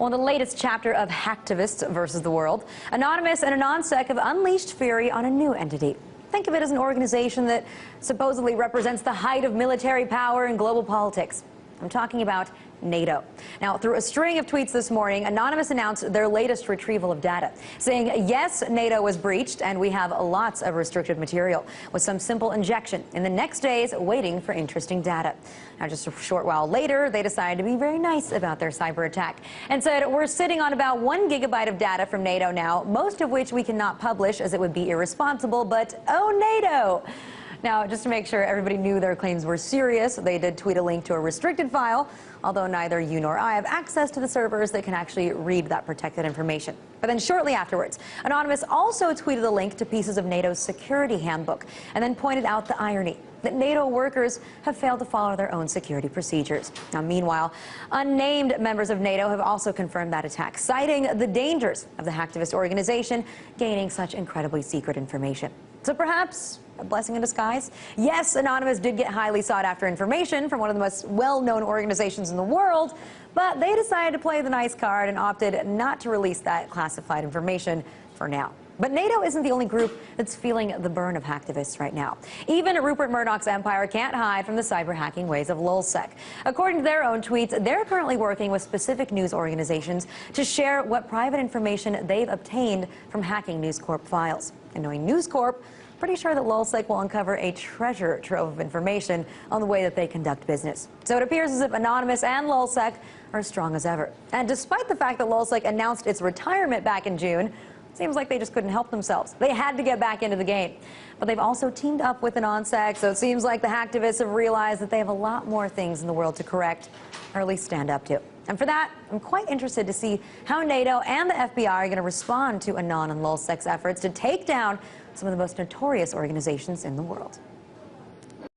Well, in the latest chapter of Hacktivist versus the World, Anonymous and AnonSec have unleashed fury on a new entity. Think of it as an organization that supposedly represents the height of military power in global politics. I'm talking about NATO. Now, through a string of tweets this morning, Anonymous announced their latest retrieval of data, saying, yes, NATO was breached and we have lots of restricted material, with some simple injection in the next days waiting for interesting data. Now, just a short while later, they decided to be very nice about their cyber attack and said, we're sitting on about 1 gigabyte of data from NATO now, most of which we cannot publish as it would be irresponsible, but oh, NATO! Now, just to make sure everybody knew their claims were serious, they did tweet a link to a restricted file, although neither you nor I have access to the servers that can actually read that protected information. But then shortly afterwards, Anonymous also tweeted a link to pieces of NATO's security handbook and then pointed out the irony that NATO workers have failed to follow their own security procedures. Now, meanwhile, unnamed members of NATO have also confirmed that attack, citing the dangers of the hacktivist organization gaining such incredibly secret information. So perhaps a blessing in disguise? Yes, Anonymous did get highly sought-after information from one of the most well-known organizations in the world, but they decided to play the nice card and opted not to release that classified information for now. But NATO isn't the only group that's feeling the burn of hacktivists right now. Even Rupert Murdoch's empire can't hide from the cyber hacking ways of LulzSec. According to their own tweets, they're currently working with specific news organizations to share what private information they've obtained from hacking News Corp files. And knowing News Corp, pretty sure that LulzSec will uncover a treasure trove of information on the way that they conduct business. So it appears as if Anonymous and LulzSec are as strong as ever. And despite the fact that LulzSec announced its retirement back in June, seems like they just couldn't help themselves. They had to get back into the game. But they've also teamed up with AnonSec, so it seems like the hacktivists have realized that they have a lot more things in the world to correct, or at least stand up to. And for that, I'm quite interested to see how NATO and the FBI are going to respond to Anon and LulzSec's efforts to take down some of the most notorious organizations in the world.